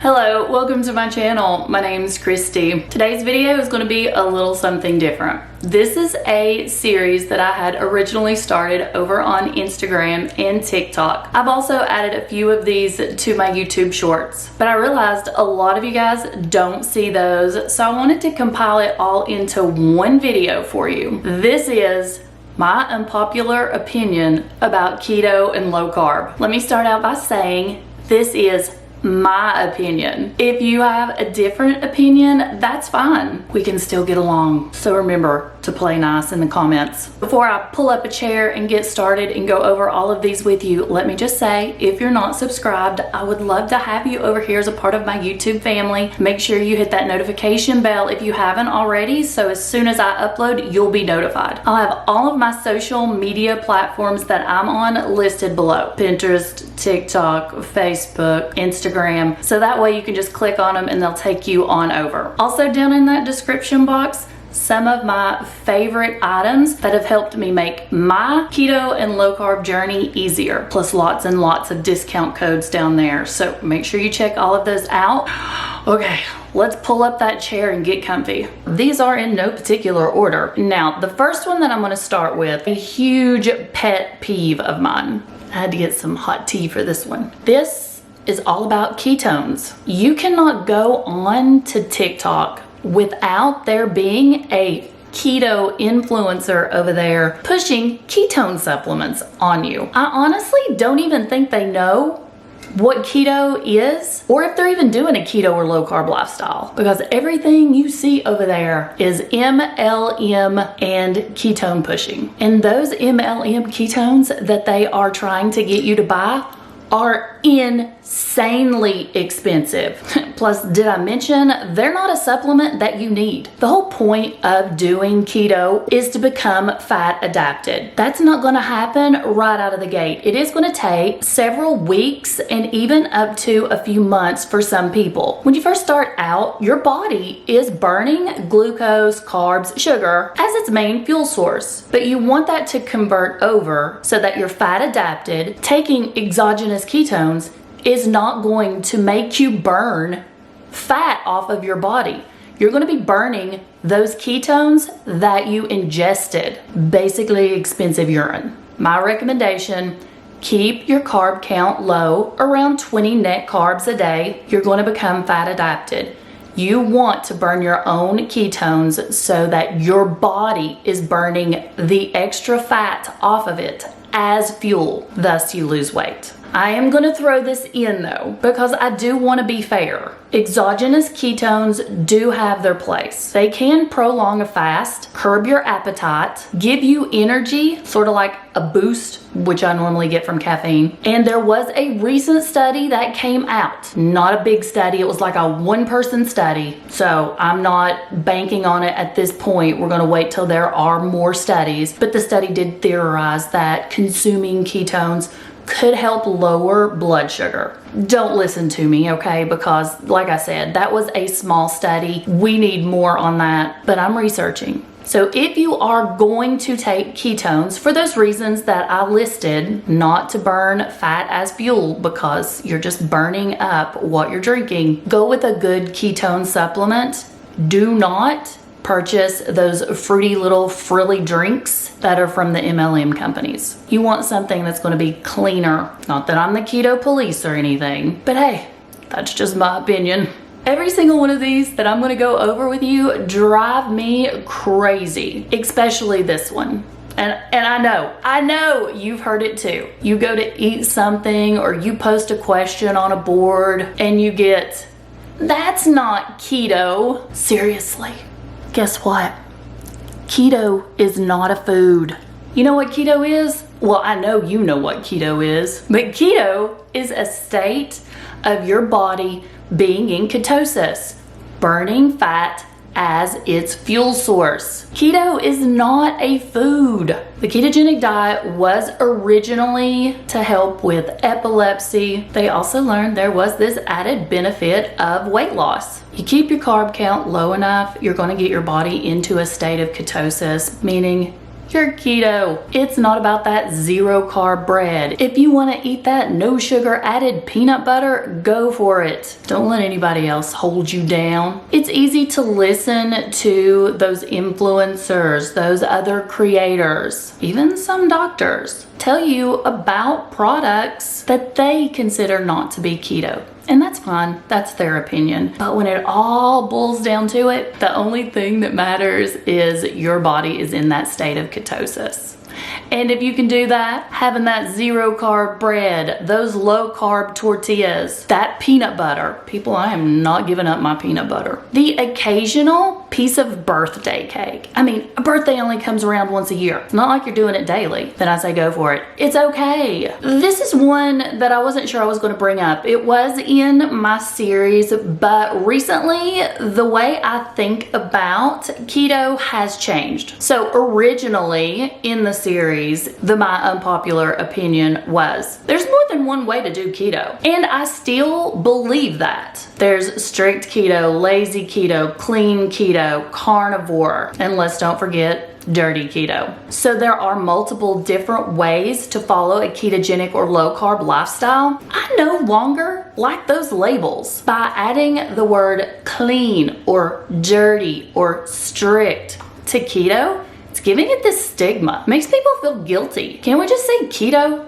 Hello, welcome to my channel. My name's Kristi. Today's video is going to be a little something different. This is a series that I had originally started over on Instagram and TikTok. I've also added a few of these to my YouTube shorts, but I realized a lot of you guys don't see those, so I wanted to compile it all into one video for you. This is my unpopular opinion about keto and low carb. Let me start out by saying this is my opinion. If you have a different opinion, that's fine. We can still get along. So remember to play nice in the comments. Before I pull up a chair and get started and go over all of these with you, let me just say, if you're not subscribed, I would love to have you over here as a part of my YouTube family. Make sure you hit that notification bell if you haven't already, so as soon as I upload, you'll be notified. I'll have all of my social media platforms that I'm on listed below: Pinterest, TikTok, Facebook, Instagram, so that way you can just click on them and they'll take you on over. Also down in that description box, some of my favorite items that have helped me make my keto and low carb journey easier, plus lots and lots of discount codes down there, so make sure you check all of those out. Okay, let's pull up that chair and get comfy. These are in no particular order. Now, the first one that I'm going to start with, a huge pet peeve of mine. I had to get some hot tea for this one. This is all about ketones. You cannot go on to TikTok without there being a keto influencer over there pushing ketone supplements on you. I honestly don't even think they know what keto is, or if they're even doing a keto or low carb lifestyle, because everything you see over there is MLM and ketone pushing. And those MLM ketones that they are trying to get you to buy are insanely expensive. Plus, did I mention they're not a supplement that you need? The whole point of doing keto is to become fat adapted. That's not going to happen right out of the gate. It is going to take several weeks and even up to a few months for some people. When you first start out, your body is burning glucose, carbs, sugar as its main fuel source, but you want that to convert over so that you're fat adapted. Taking exogenous ketones is not going to make you burn fat off of your body. You're going to be burning those ketones that you ingested, basically expensive urine. My recommendation: keep your carb count low, around 20 net carbs a day. You're going to become fat adapted. You want to burn your own ketones so that your body is burning the extra fat off of it as fuel, thus you lose weight. I am going to throw this in though, because I do want to be fair. Exogenous ketones do have their place. They can prolong a fast, curb your appetite, give you energy, sort of like a boost, which I normally get from caffeine. And there was a recent study that came out. Not a big study, it was like a one-person study. So I'm not banking on it at this point. We're going to wait till there are more studies. But the study did theorize that consuming ketones could help lower blood sugar. Don't listen to me, okay? Because like I said, that was a small study. We need more on that, but I'm researching. So if you are going to take ketones for those reasons that I listed, not to burn fat as fuel because you're just burning up what you're drinking, go with a good ketone supplement. Do not purchase those fruity little frilly drinks that are from the MLM companies. You want something that's going to be cleaner. Not that I'm the keto police or anything, but hey, that's just my opinion. Every single one of these that I'm going to go over with you drive me crazy, especially this one. And I know you've heard it too. You go to eat something or you post a question on a board and you get, "That's not keto." Seriously. Guess what? Keto is not a food. You know what keto is? Well, I know you know what keto is, but keto is a state of your body being in ketosis, burning fat as its fuel source. Keto is not a food. The ketogenic diet was originally to help with epilepsy. They also learned there was this added benefit of weight loss. You keep your carb count low enough, you're going to get your body into a state of ketosis, meaning you're keto. It's not about that zero carb bread. If you want to eat that no sugar added peanut butter, go for it. Don't let anybody else hold you down. It's easy to listen to those influencers, those other creators, even some doctors tell you about products that they consider not to be keto. And that's fine, that's their opinion. But when it all boils down to it, the only thing that matters is your body is in that state of ketosis. And if you can do that, having that zero carb bread, those low carb tortillas, that peanut butter, people, I am not giving up my peanut butter. The occasional piece of birthday cake. I mean, a birthday only comes around once a year. It's not like you're doing it daily. Then I say go for it. It's okay. This is one that I wasn't sure I was going to bring up. It was in my series, but recently the way I think about keto has changed. So originally in the series, my unpopular opinion was there's more than one way to do keto. And I still believe that. There's strict keto, lazy keto, clean keto, carnivore, and let's don't forget dirty keto. So there are multiple different ways to follow a ketogenic or low carb lifestyle. I no longer like those labels. By adding the word clean or dirty or strict to keto, it's giving it this stigma. Makes people feel guilty. Can't we just say keto?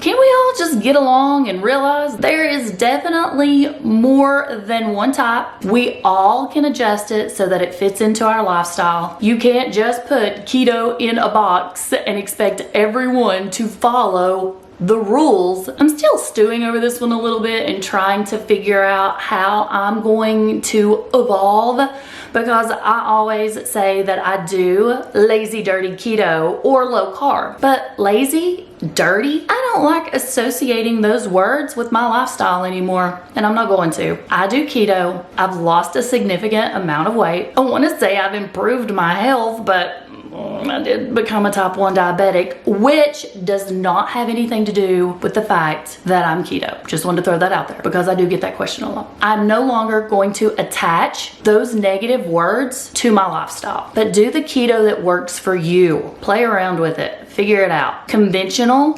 Can't we all just get along and realize there is definitely more than one type? We all can adjust it so that it fits into our lifestyle. You can't just put keto in a box and expect everyone to follow the rules. I'm still stewing over this one a little bit and trying to figure out how I'm going to evolve, because I always say that I do lazy dirty keto or low carb, but lazy dirty, I don't like associating those words with my lifestyle anymore, and I'm not going to. I do keto. I've lost a significant amount of weight. I want to say I've improved my health, but I did become a type 1 diabetic, which does not have anything to do with the fact that I'm keto. Just wanted to throw that out there because I do get that question a lot. I'm no longer going to attach those negative words to my lifestyle, but do the keto that works for you. Play around with it. Figure it out. Conventional,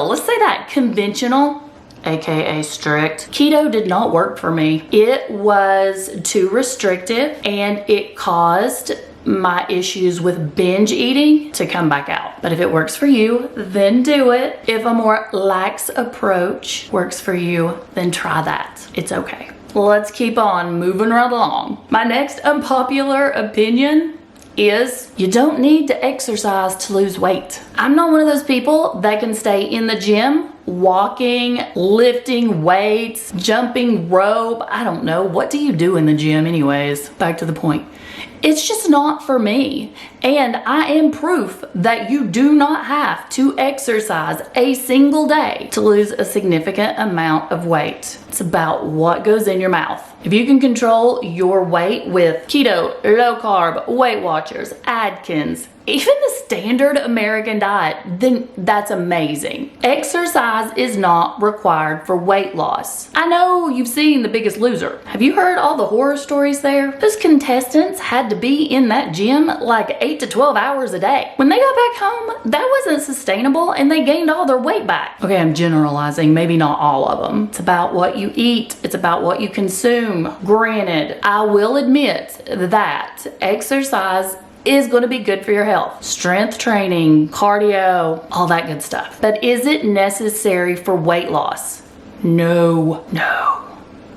let's say that, conventional, aka strict. Keto did not work for me. It was too restrictive and it caused my issues with binge eating to come back out. But if it works for you, then do it. If a more lax approach works for you, then try that. It's okay. Let's keep on moving right along. My next unpopular opinion is you don't need to exercise to lose weight. I'm not one of those people that can stay in the gym walking, lifting weights, jumping rope. I don't know. What do you do in the gym anyways? Back to the point. It's just not for me. And I am proof that you do not have to exercise a single day to lose a significant amount of weight. It's about what goes in your mouth. If you can control your weight with keto, low carb, Weight Watchers, Atkins, even the standard American diet, then that's amazing. Exercise is not required for weight loss. I know you've seen The Biggest Loser. Have you heard all the horror stories there? Those contestants had to be in that gym like 8 to 12 hours a day. When they got back home, that wasn't sustainable and they gained all their weight back. Okay, I'm generalizing, maybe not all of them. It's about what you eat. It's about what you consume. Granted, I will admit that exercise is going to be good for your health. Strength training, cardio, all that good stuff. But is it necessary for weight loss? No,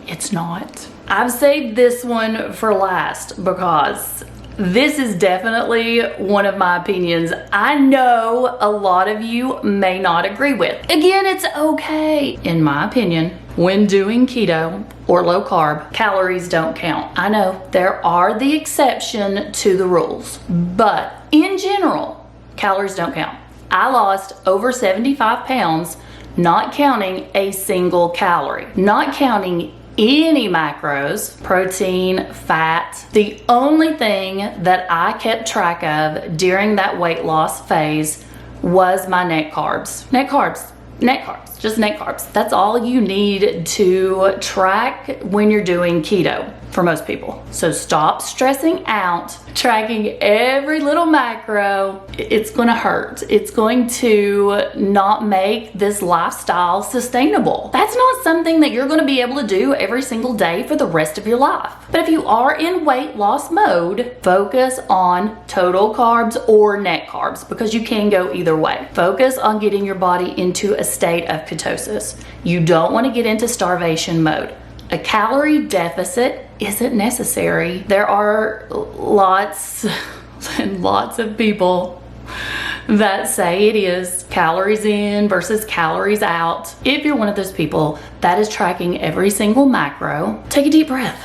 it's not. I've saved this one for last because this is definitely one of my opinions I know a lot of you may not agree with. Again, it's okay. In my opinion, when doing keto or low carb, calories don't count. I know there are the exception to the rules, but in general, calories don't count. I lost over 75 pounds not counting a single calorie, not counting any macros, protein, fat. The only thing that I kept track of during that weight loss phase was my net carbs. Net carbs. carbs, just net carbs. That's all you need to track when you're doing keto for most people. So stop stressing out, tracking every little macro. It's gonna hurt. It's going to not make this lifestyle sustainable. That's not something that you're gonna be able to do every single day for the rest of your life. But if you are in weight loss mode, focus on total carbs or net carbs, because you can go either way. Focus on getting your body into a state of ketosis. You don't wanna get into starvation mode. A calorie deficit isn't necessary. There are lots and lots of people that say it is calories in versus calories out. If you're one of those people that is tracking every single macro, take a deep breath.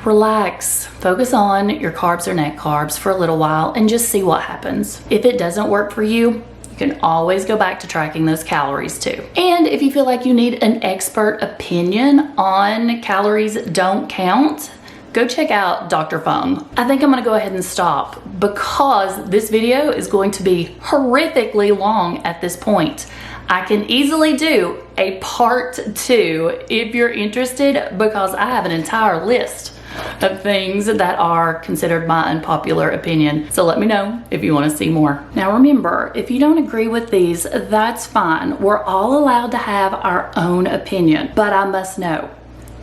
Relax. Focus on your carbs or net carbs for a little while and just see what happens. If it doesn't work for you, you can always go back to tracking those calories too. And if you feel like you need an expert opinion on calories don't count, go check out Dr. Fung. I think I'm gonna go ahead and stop because this video is going to be horrifically long at this point. I can easily do a part 2 if you're interested, because I have an entire list of things that are considered my unpopular opinion. So let me know if you want to see more. Now remember, if you don't agree with these, that's fine. We're all allowed to have our own opinion, but I must know,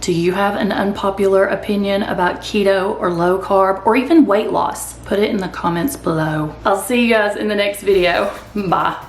do you have an unpopular opinion about keto or low carb or even weight loss? Put it in the comments below. I'll see you guys in the next video. Bye.